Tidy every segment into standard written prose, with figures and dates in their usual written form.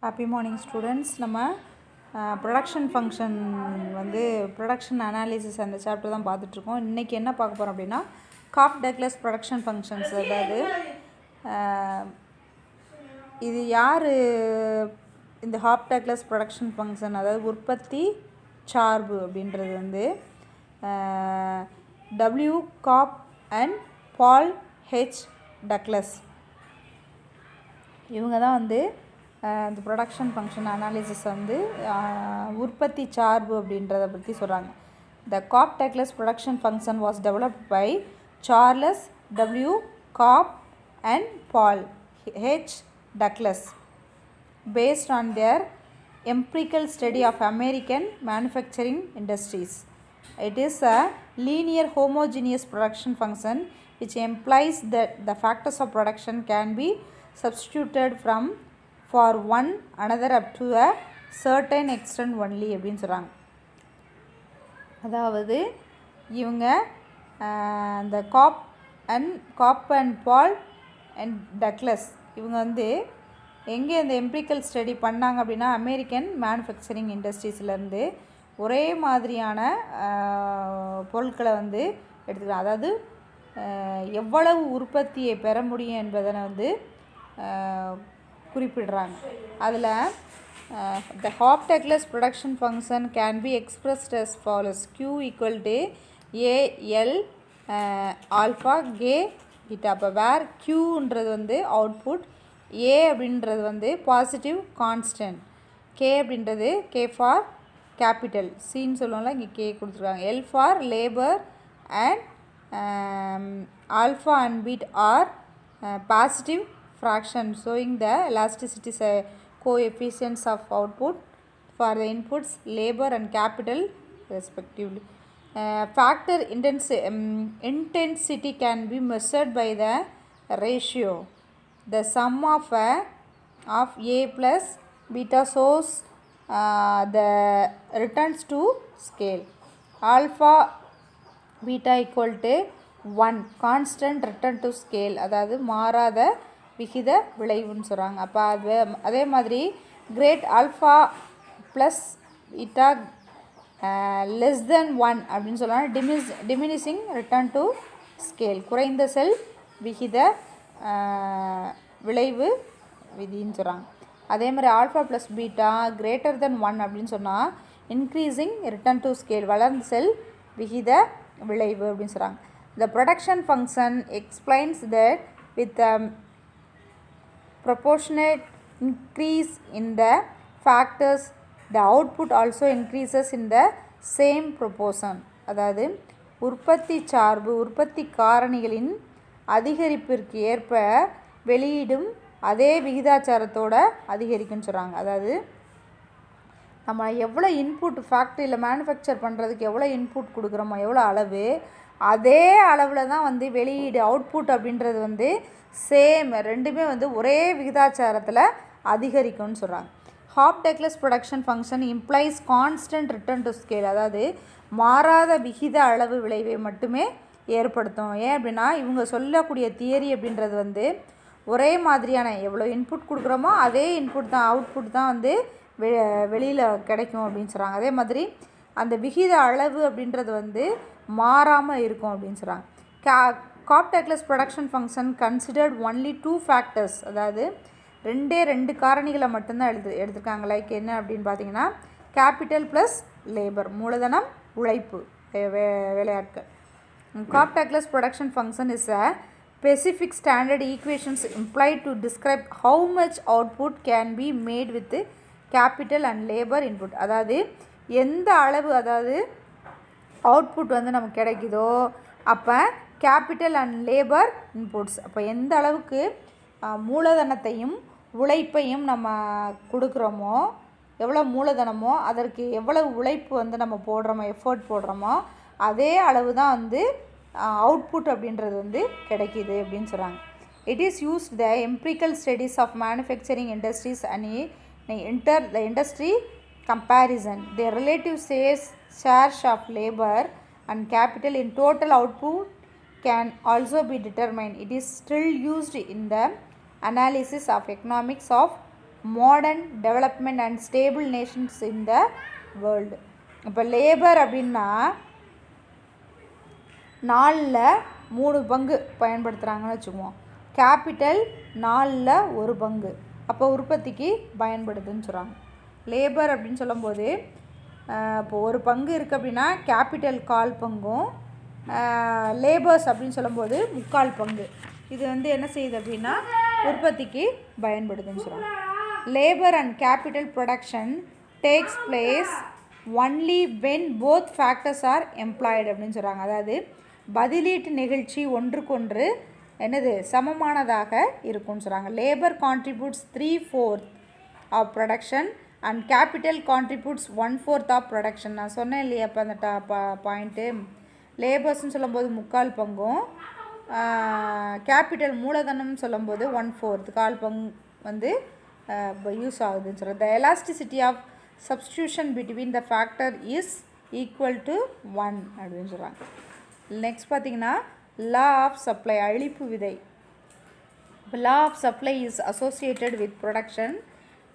Happy morning students. நம்ம production function production analysis அந்த chapter தான் பார்த்துட்ருக்கோம். இன்றைக்கி என்ன பார்க்க போகிறோம் அப்படின்னா காப்-டக்லஸ் ப்ரொடக்ஷன் ஃபங்க்ஷன்ஸ். அதாவது இது யார் இந்த காப்-டக்லஸ் ப்ரொடக்ஷன் ஃபங்க்ஷன், அதாவது உற்பத்தி சார்பு அப்படின்றது W Cobb and Paul H Douglas இவங்க தான் இந்த ப்ரொடக்ஷன் ஃபங்க்ஷன் அனாலிசிஸ் உற்பத்தி சார்பு அப்படின்றத பற்றி சொல்கிறாங்க. The Cobb-Douglas production function was developed by Charles W Cobb and Paul H Douglas based on their empirical study of American manufacturing industries. It is a linear homogeneous production function which implies that the factors of production can be substituted for one another up to a certain extent only அப்படின்னு சொல்கிறாங்க. அதாவது இவங்க இந்த காப் and ball and Douglas இவங்க எங்கே இந்த empirical study பண்ணாங்க அப்படின்னா அமெரிக்கன் மேனுஃபேக்சரிங் இண்டஸ்ட்ரீஸ்லேருந்து ஒரே மாதிரியான பொருட்களை எடுத்துக்கலாம். அதாவது எவ்வளவு உற்பத்தியை பெற முடியும் என்பதை குறிப்பிடுறாங்க. அதில் the Cobb-Douglas production function can be expressed as follows: Q equal to AL alpha K beta. அப்போ வேர் Qன்றது அவுட்புட், A அப்படின்றது பாசிட்டிவ் கான்ஸ்டன்ட், K அப்படின்றது K ஃபார் கேபிட்டல், சின்னு சொல்லுவோம்ல, இங்கே K கொடுத்துருக்காங்க, L for labour and alpha and beta are positive fraction showing the elasticity coefficients of output for the inputs labor and capital respectively. Factor intensity can be measured by the ratio the sum of A plus beta shows the returns to scale. Alpha beta equal to 1 constant return to scale, அதாவது மாறாத விகித விளைவுன்னு சொல்கிறாங்க. அப்போ அதே மாதிரி great alpha plus beta less than 1 அப்படின்னு சொல்கிறாங்க. Diminishing return to scale, குறைந்த செல் விகித விளைவு விதின்னு சொல்கிறாங்க. அதே மாதிரி alpha plus beta greater than 1 அப்படின்னு சொன்னால் இன்க்ரீஸிங் ரிட்டர்ன் டு ஸ்கேல், வளர்ந்த செல் விகித விளைவு அப்படின்னு சொல்கிறாங்க. The production function explains that with the proportionate increase in the factors, the output also increases in the same proportion. அதாவது உற்பத்தி சார்பு உற்பத்தி காரணிகளின் அதிகரிப்பிற்கு ஏற்ப வெளியீடும் அதே விகிதாச்சாரத்தோடு அதிகரிக்குன்னு சொல்கிறாங்க. அதாவது நம்ம எவ்வளோ இன்புட் ஃபேக்ட்ரியில் மேனுஃபேக்சர் பண்ணுறதுக்கு எவ்வளோ இன்புட் கொடுக்குறோமோ, எவ்வளோ அளவு, அதே அளவில் தான் வெளியீடு அவுட்புட் அப்படின்றது சேம், ரெண்டுமே ஒரே விகிதாச்சாரத்தில் அதிகரிக்கும்னு சொல்கிறாங்க. Cobb-Douglas production function implies constant return to scale, அதாவது மாறாத விகித அளவு விளைவை மட்டுமே ஏற்படுத்தும். ஏன் அப்படின்னா இவங்க சொல்லக்கூடிய தியரி அப்படின்றது ஒரே மாதிரியான எவ்வளோ இன்புட் கொடுக்குறோமோ அதே இன்புட் தான் அவுட்புட் தான் வெளியில் கிடைக்கும் அப்படின்னு சொல்கிறாங்க. அதே மாதிரி அந்த விகித அளவு அப்படின்றது மாறாமல் இருக்கும் அப்படின்னு சொல்கிறாங்க. Cobb-Douglas production function considered only 2 factors, அதாவது ரெண்டு காரணிகளை மட்டும்தான் எடுத்துருக்காங்க. லைக் என்ன அப்படின்னு பார்த்தீங்கன்னா கேபிட்டல் ப்ளஸ் லேபர், மூலதனம் உழைப்பு வேலையாட்கள். Cobb-Douglas production function is a specific standard equations implied to describe how much output can be made with capital and labour input. அதாவது எந்த அளவு அவுட்புட் நமக்கு கிடைக்குதோ அப்போ கேபிட்டல் அண்ட் லேபர் இன்புட்ஸ், அப்போ எந்த அளவுக்கு மூலதனத்தையும் உழைப்பையும் நம்ம கொடுக்குறோமோ, எவ்வளோ மூலதனமோ அதற்கு எவ்வளவு உழைப்பு நம்ம போடுறோமோ, எஃபர்ட் போடுறோமோ அதே அளவு தான் அவுட்புட் அப்படின்றது கிடைக்கிது அப்படின்னு சொல்கிறாங்க. It is used the empirical studies of manufacturing industries and the industry comparison. The relative shares of labor and capital in total output can also be determined. It is still used in the analysis of economics of modern development and stable Nations in the world. இப்போ labour அப்படின்னா 4ல் 3 பங்கு பயன்படுத்துகிறாங்கன்னு வச்சுக்குவோம். Capital 4ல் 1 பங்கு, அப்போ உற்பத்திக்கு பயன்படுதுன்னு சொல்கிறாங்க. Labour அப்படின்னு சொல்லும்போது இப்போ 1 பங்கு இருக்குது அப்படின்னா கேபிட்டல் 1/4 பங்கும், லேபர்ஸ் அப்படின்னு சொல்லும்போது 3/4 பங்கு. இது என்ன செய்யுது அப்படின்னா உற்பத்திக்கு பயன்படுதுன்னு சொல்கிறாங்க. Labour and capital production takes place only when both factors are employed அப்படின்னு சொல்கிறாங்க. அதாவது பதிலீட்டு நிகழ்ச்சி ஒன்றுக்கொன்று சமமானதாக இருக்கும்னு சொல்கிறாங்க. Labour contributes 3/4 of production and capital contributes 1/4 of production. நான் சொன்னேன் இல்லையா இப்போ அந்த பாயிண்ட்டு. லேபர்ஸ்ன்னு சொல்லும்போது 3/4 பங்கும், கேபிட்டல் மூலதனம்னு சொல்லும்போது 1/4 1/4 பங்கு யூஸ் ஆகுதுன்னு சொல்கிறேன். The elasticity of substitution between the factor is equal to 1 அப்படின்னு சொல்கிறாங்க. நெக்ஸ்ட் பார்த்திங்கன்னா லா ஆஃப் சப்ளை, அழிப்பு விதை. Law of supply is associated with production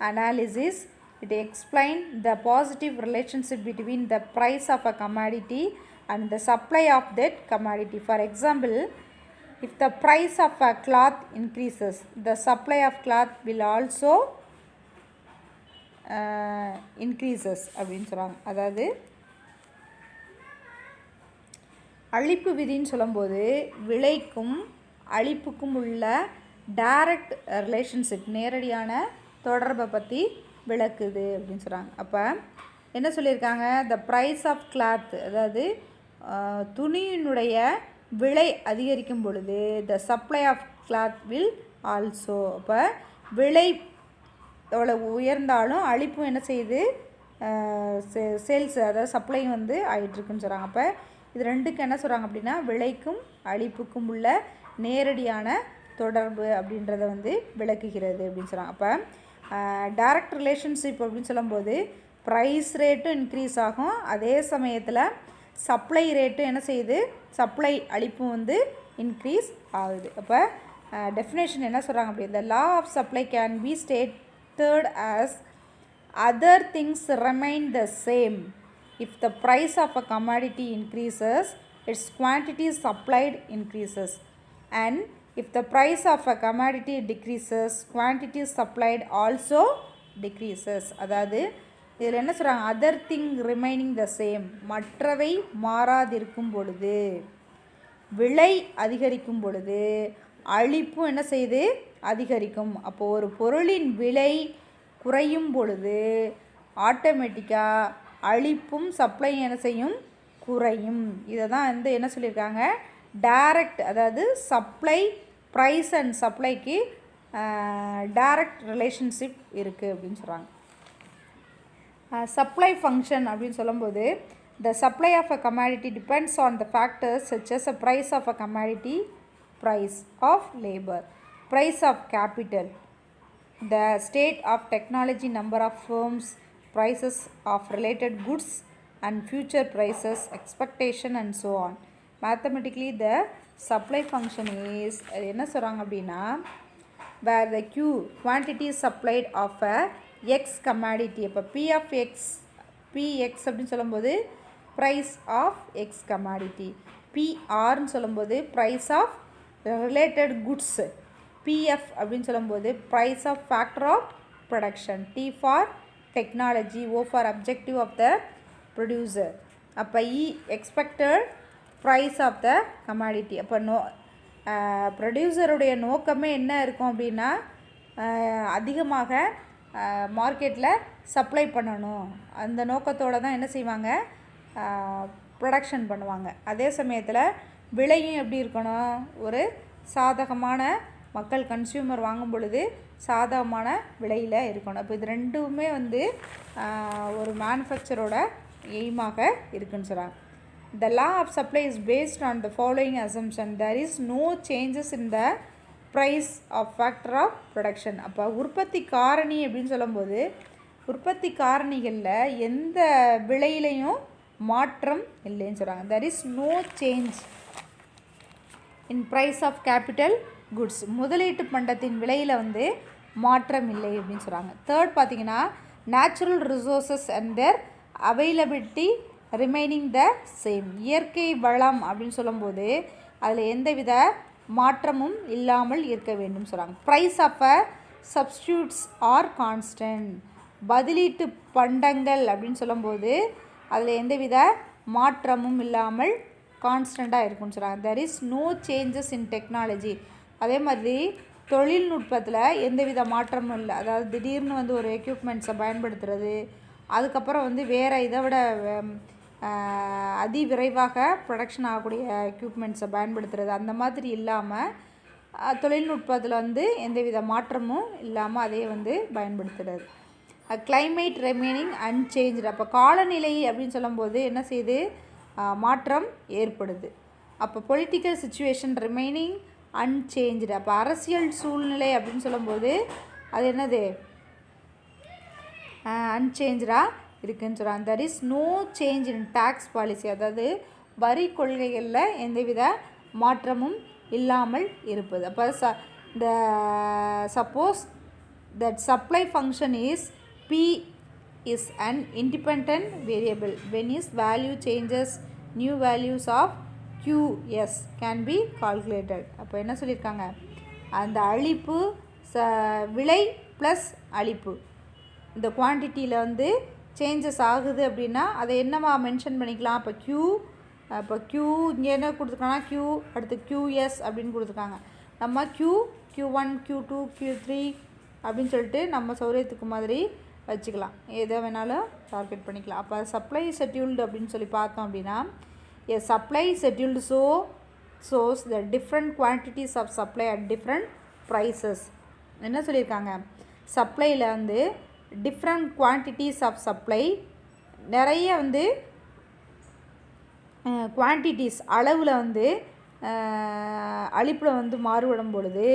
analysis. It explains the positive relationship between the price of a commodity and the supply of that commodity. For example, if the price of a cloth increases, the supply of cloth will also increases அப்படின்னு சொல்கிறாங்க. அதாவது அழிப்பு விதின்னு சொல்லும்போது விலைக்கும் அழிப்புக்கும் உள்ள direct relationship, நேரடியான தொடர்பை பற்றி விளக்குது அப்படின்னு சொல்கிறாங்க. அப்போ என்ன சொல்லியிருக்காங்க, த ப்ரைஸ் ஆஃப் கிளாத், அதாவது துணியினுடைய விலை அதிகரிக்கும் பொழுது the supply of cloth will also. அப்போ விலை எவ்வளோ உயர்ந்தாலும் அழிப்பும் என்ன செய்யுது, சேல்ஸ் அதாவது சப்ளை ஆகிட்டுருக்குன்னு சொல்கிறாங்க. அப்போ இது ரெண்டுக்கும் என்ன சொல்கிறாங்க அப்படின்னா விலைக்கும் அழிப்புக்கும் உள்ள நேரடியான தொடர்பு அப்படின்றத விளக்குகிறது அப்படின்னு சொல்கிறாங்க. அப்போ டைரக்ட் ரிலேஷன்ஷிப் அப்படின்னு சொல்லும்போது ப்ரைஸ் ரேட்டும் இன்க்ரீஸ் ஆகும், அதே சமயத்தில் சப்ளை ரேட்டும் என்ன செய்யுது, சப்ளை அளிப்பும் இன்க்ரீஸ் ஆகுது. அப்போ டெஃபினேஷன் என்ன சொல்கிறாங்க அப்படி, the law of supply can be stated as other things remain the same. If the price of a commodity increases, its quantity supplied increases, and if the price of a commodity decreases, quantity supplied also decreases. அதாவது இதில் என்ன சொல்கிறாங்க, other thing remaining the same, மற்றவை மாறாதிருக்கும் பொழுது, விலை அதிகரிக்கும் பொழுது அளிப்பும் என்ன செய்யுது, அதிகரிக்கும். அப்போது ஒரு பொருளின் விலை குறையும் பொழுது ஆட்டோமேட்டிக்காக அளிப்பும் சப்ளையும் என்ன செய்யும், குறையும். இதை தான் என்ன சொல்லியிருக்காங்க, டைரக்ட், அதாவது சப்ளை ப்ரைஸ் அண்ட் சப்ளைக்கு டைரக்ட் ரிலேஷன்ஷிப் இருக்குது அப்படின்னு சொல்கிறாங்க. சப்ளை ஃபங்க்ஷன் அப்படின்னு சொல்லும்போது the supply of a commodity depends on the factors such as a price of a commodity, price of labor, price of capital, the state of technology, number of firms, prices of related goods and future prices, expectation and so on. Mathematically the supply function is என்ன சொல்கிறாங்க அப்படின்னா, where the Q quantity supplied of a X commodity, அப்போ P of X, Px அப்படின்னு சொல்லும்போது price of X commodity, PRன்னு சொல்லும்போது price of related goods, PF அப்படின்னு சொல்லும்போது price of factor of production, T for technology, O for objective of the producer. அப்போ E expected price of the commodity. அப்போ ப்ரொடியூசருடைய நோக்கமே என்ன இருக்கும் அப்படின்னா, அதிகமாக மார்க்கெட்டில் சப்ளை பண்ணணும், அந்த நோக்கத்தோடு தான் என்ன செய்வாங்க, ப்ரொடக்ஷன் பண்ணுவாங்க. அதே சமயத்தில் விலையும் எப்படி இருக்கணும், ஒரு சாதகமான மக்கள் கன்சியூமர் வாங்கும் பொழுது சாதகமான விலையில் இருக்கணும். இப்போ இது ரெண்டுமே ஒரு மேனுஃபேக்சரோட எய்மாக இருக்குன்னு சொல்கிறாங்க. The law of supply is based on the following assumption. There is no changes in the price of factor of production. அப்போ உற்பத்தி காரணி அப்படின்னு சொல்லும்போது உற்பத்தி காரணிகளில் எந்த விலையிலையும் மாற்றம் இல்லைன்னு சொல்கிறாங்க. There is no change in price of capital goods. முதலீட்டு பண்டத்தின் விலையில் மாற்றம் இல்லை அப்படின்னு சொல்கிறாங்க. தேர்ட் பார்த்திங்கன்னா natural resources and their availability remaining the same. இயற்கை வளம் அப்படின்னு சொல்லும்போது அதில் எந்தவித மாற்றமும் இல்லாமல் இருக்க வேண்டும் சொல்கிறாங்க. Price of a substitutes are constant. பதிலீட்டு பண்டங்கள் அப்படின்னு சொல்லும்போது அதில் எந்தவித மாற்றமும் இல்லாமல் கான்ஸ்டண்ட்டாக இருக்குன்னு சொல்கிறாங்க. There is no changes in technology. அதே மாதிரி தொழில்நுட்பத்தில் எந்தவித மாற்றமும் இல்லை. அதாவது திடீர்னு ஒரு எக்யூப்மெண்ட்ஸை பயன்படுத்துகிறது, அதுக்கப்புறம் வேறு இதை விட அதிவிரைவாக ப்ரொடக்ஷன் ஆகக்கூடிய எக்யூப்மெண்ட்ஸை பயன்படுத்துகிறது, அந்த மாதிரி இல்லாமல் தொழில்நுட்பத்தில் எந்தவித மாற்றமும் இல்லாமல் அதே பயன்படுத்துகிறது. Climate remaining unchanged. அப்போ காலநிலை அப்படின்னு சொல்லும்போது என்ன செய்யுது, மாற்றம் ஏற்படுது. அப்போ பொலிட்டிக்கல் சிச்சுவேஷன் ரிமைனிங் அன்சேஞ்சு. அப்போ அரசியல் சூழ்நிலை அப்படின்னு சொல்லும்போது அது என்னது, அன்சேஞ்சாக இருக்குதுன்னு சொல்கிறாங்க. That is no change in tax policy. அதாவது வரி கொள்கைகளில் எந்தவித மாற்றமும் இல்லாமல் இருப்பது. அப்போ இந்த suppose that supply function is P is an independent variable. When its value changes, new values of QS can be calculated. அப்போ என்ன சொல்லியிருக்காங்க, அந்த அளிப்பு விலை ப்ளஸ் அளிப்பு இந்த குவான்டிட்டியில் சேஞ்சஸ் ஆகுது அப்படின்னா அதை என்னவா மென்ஷன் பண்ணிக்கலாம். இப்போ Q இங்கே என்ன கொடுத்துருக்காங்கன்னா Q, அடுத்து QS அப்படின்னு கொடுத்துருக்காங்க. நம்ம Q1, Q2, Q3 அப்படின்னு சொல்லிட்டு நம்ம சௌரியத்துக்கு மாதிரி வச்சுக்கலாம், எதை வேணாலும் டார்கெட் பண்ணிக்கலாம். அப்போ சப்ளை ஷெட்யூல்டு அப்படின்னு சொல்லி பார்த்தோம் அப்படின்னா a supply scheduled shows the different quantities of supply at different prices. என்ன சொல்லியிருக்காங்க, சப்ளையில் different quantities of supply, நிறைய குவான்டிட்டிஸ் அளவில் அளிப்பில் மாறுபடும் பொழுது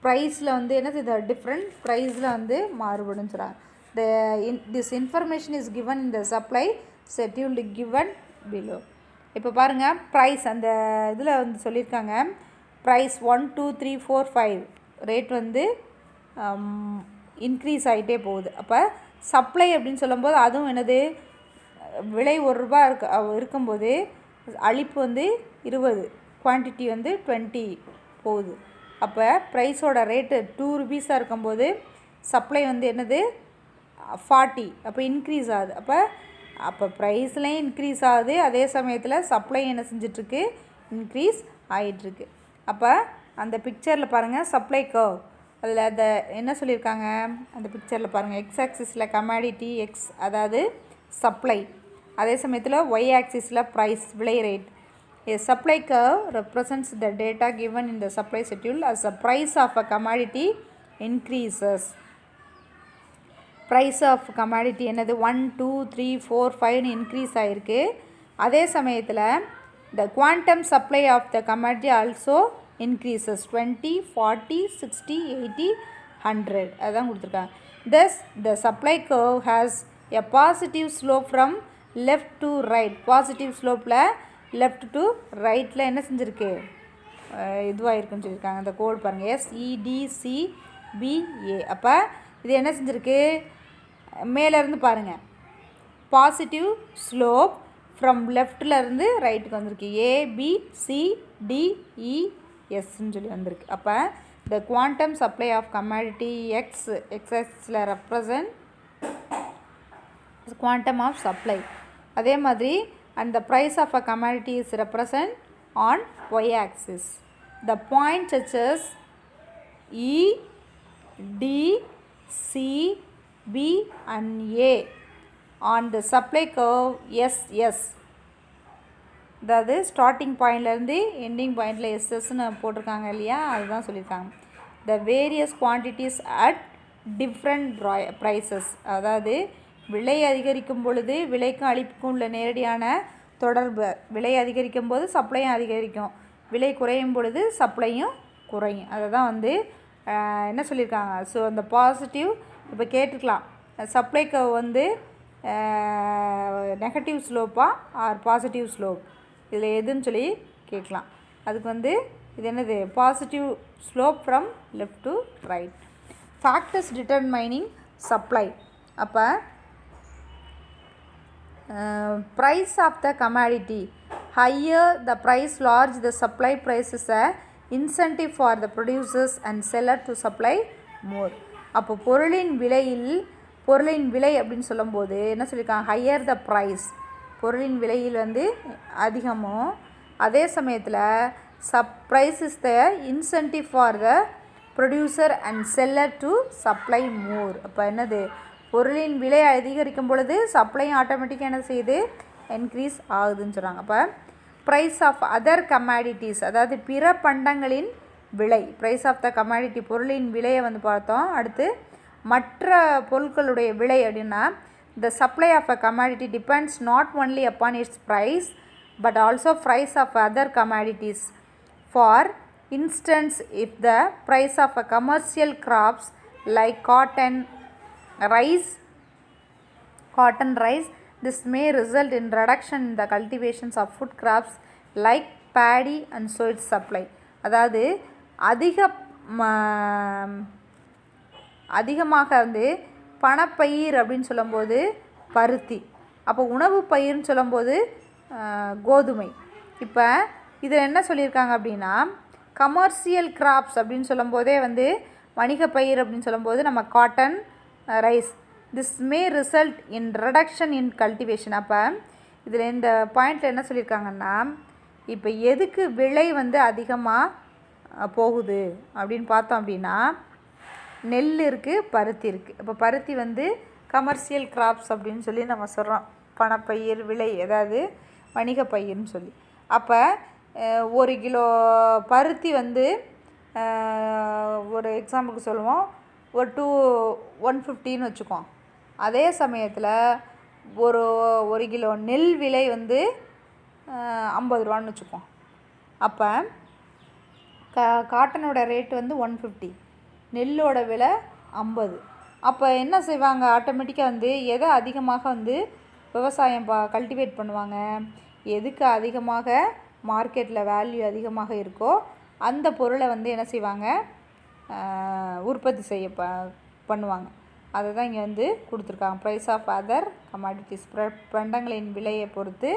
ப்ரைஸில் என்ன செய்யுது, டிஃப்ரெண்ட் ப்ரைஸில் மாறுபடும் சொல்கிறாங்க. This information is given in the supply schedule given below. இப்போ பாருங்கள், ப்ரைஸ் அந்த இதில் சொல்லியிருக்காங்க, ப்ரைஸ் 1 2 3 4 5 ரேட் இன்க்ரீஸ் ஆகிட்டே போகுது. அப்போ சப்ளை அப்படின்னு சொல்லும்போது அதுவும் என்னது, விலை ₹1 இருக்கும்போது அளிப்பு 20, குவான்டிட்டி 20 போகுது. அப்போ ப்ரைஸோட ரேட்டு ₹2 இருக்கும்போது சப்ளை என்னது 40. அப்போ இன்க்ரீஸ் ஆகுது. அப்போ ப்ரைஸ்லேயும் இன்க்ரீஸ் ஆகுது, அதே சமயத்தில் சப்ளை என்ன செஞ்சிட்ருக்கு, இன்க்ரீஸ் ஆகிட்டுருக்கு. அப்போ அந்த பிக்சரில் பாருங்கள் சப்ளை கர்வ், அதில் அந்த என்ன சொல்லியிருக்காங்க, அந்த பிக்சரில் பாருங்கள் எக்ஸ் ஆக்சிஸில் கமாடிட்டி எக்ஸ் அதாவது சப்ளை, அதே சமயத்தில் ஒய் ஆக்சிஸில் ப்ரைஸ் விலை rate. A supply curve represents the data given in the supply schedule as the price of a commodity increases. Price of commodity என்னது 1 2 3 4 5 இன்க்ரீஸ் ஆகிருக்கு. அதே சமயத்தில் the quantum supply of the commodity also increases 20 40 60 80 100 அதுதான் கொடுத்துருக்காங்க. Thus the supply curve has a positive slope from left to right. Positive ஸ்லோப்பில் left to ரைட்டில் என்ன செஞ்சுருக்கு, இதுவாக இருக்குன்னு சொல்லியிருக்காங்க. அந்த கோட் பாருங்கள் SEDCBA. அப்போ இது என்ன செஞ்சுருக்கு, மேலேருந்து பாருங்கள் பாசிட்டிவ் ஸ்லோப் ஃப்ரம் லெஃப்டிலேருந்து ரைட்டுக்கு வந்திருக்கு, ABCDESன்னு சொல்லி வந்திருக்கு. அப்போ the quantum supply of commodity எக்ஸில் ரெப்ரசன்ட் குவாண்டம் ஆஃப் சப்ளை. அதே மாதிரி and the price of a commodity is represented on y-axis. The point such E, D, C, B and A on the supply curve SS. அதாவது starting பாயிண்ட்லேருந்து ending பாயிண்டில் எஸ்எஸ்ன்னு போட்டிருக்காங்க இல்லையா, அதுதான் சொல்லியிருக்காங்க. The various quantities at different prices. அதாவது விலை அதிகரிக்கும் பொழுது விலைக்கும் அளிப்புக்கும் உள்ள நேரடியான தொடர்பு. விலை அதிகரிக்கும் போது சப்ளையும் அதிகரிக்கும், விலை குறையும் பொழுது சப்ளையும் குறையும். அதை தான் என்ன சொல்லியிருக்காங்க. ஸோ அந்த பாசிட்டிவ் இப்போ கேட்டுக்கலாம், சப்ளைக்கு நெகட்டிவ் ஸ்லோப்பா ஆர் பாசிட்டிவ் ஸ்லோப், இதில் எதுன்னு சொல்லி கேட்கலாம். அதுக்கு இது என்னது, positive slope from left to right. Factors determining supply. அப்போ price of the commodity, higher the price, large the supply price is a incentive for the producers and seller to supply more. அப்போ பொருளின் விலை அப்படின்னு சொல்லும்போது என்ன சொல்லியிருக்காங்க, higher த price, பொருளின் விலையில் வந்து அதிகமோ அதே சமயத்தில் price is the incentive for the producer and seller to supply more. அப்போ என்னது, பொருளின் விலை அதிகரிக்கும் பொழுது சப்ளையும் ஆட்டோமேட்டிக்காக என்ன செய்யுது, இன்க்ரீஸ் ஆகுதுன்னு சொல்கிறாங்க. அப்போ ப்ரைஸ் ஆஃப் அதர் கமாடிட்டிஸ், அதாவது பிற பண்டங்களின் விலை, ப்ரைஸ் ஆஃப் த கமாடிட்டி பொருளின் விலையை வந்து பார்த்தோம். அடுத்து மற்ற பொருட்களுடைய விலை அப்படின்னா, the supply of a commodity depends not only upon its price but also price of other commodities. For instance, if the price of a commercial crops like cotton, rice, this may result in reduction in the cultivations of food crops like paddy and soy supply. அதாவது அதிகமாக வந்து பணப்பயிர் அப்படின்னு சொல்லும்போது பருத்தி, அப்போ உணவு பயிர்னு சொல்லும்போது கோதுமை. இப்போ இதில் என்ன சொல்லியிருக்காங்க அப்படின்னா, கமர்ஷியல் கிராப்ஸ் அப்படின்னு சொல்லும்போதே வந்து வணிக பயிர் அப்படின்னு சொல்லும்போது நம்ம cotton, rice, this may result in reduction in cultivation. அப்போ இதில் இந்த பாயிண்டில் என்ன சொல்லியிருக்காங்கன்னா, இப்போ எதுக்கு விலை வந்து அதிகமாக போகுது அப்படின்னு பார்த்தோம் அப்படின்னா, நெல் இருக்குது, பருத்தி இருக்குது. இப்போ பருத்தி வந்து கமர்ஷியல் கிராப்ஸ் அப்படின்னு சொல்லி நம்ம சொல்கிறோம், பணப்பயிர் விலை, ஏதாவது வணிக பயிர்னு சொல்லி. அப்போ 1 கிலோ பருத்தி வந்து ஒரு எக்ஸாம்பிளுக்கு சொல்லுவோம், ஒரு 150ன்னு வச்சுக்குவோம். அதே சமயத்தில் ஒரு கிலோ நெல் விலை வந்து 50 ரூபான்னு வச்சுக்குவோம். அப்போ காட்டனோட ரேட்டு வந்து 150, நெல்லோட விலை 50. அப்போ என்ன செய்வாங்க, ஆட்டோமேட்டிக்காக வந்து எதை அதிகமாக வந்து விவசாயம் கல்டிவேட் பண்ணுவாங்க, எதுக்கு அதிகமாக மார்க்கெட்டில் வேல்யூ அதிகமாக இருக்கோ அந்த பொருளை வந்து என்ன செய்வாங்க, உற்பத்தி செய்ய பண்ணுவாங்க. அதை தான் இங்கே வந்து கொடுத்துருக்காங்க. ப்ரைஸ் ஆஃப் அதர் கமாடிட்டிஸ், பண்டங்களின் விலையை பொறுத்து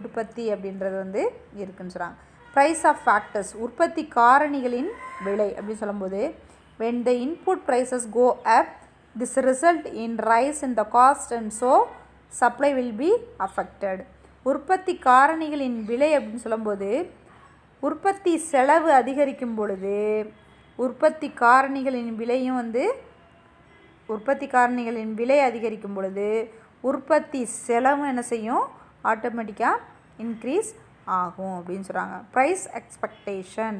உற்பத்தி அப்படின்றது வந்து இருக்குன்னு சொல்கிறாங்க. ப்ரைஸ் ஆஃப் ஃபேக்டர்ஸ், உற்பத்தி காரணிகளின் விலை அப்படின்னு சொல்லும்போது, when the input prices go up, this result in rise in the cost and so supply will be affected. உற்பத்தி காரணிகளின் விலை அப்படின்னு சொல்லும்போது, உற்பத்தி செலவு அதிகரிக்கும் பொழுது உற்பத்தி காரணிகளின் விலை அதிகரிக்கும் பொழுது உற்பத்தி செலவு என்ன செய்யும், ஆட்டோமேட்டிக்காக இன்க்ரீஸ் ஆகும் அப்படின்னு சொல்கிறாங்க. Price expectation.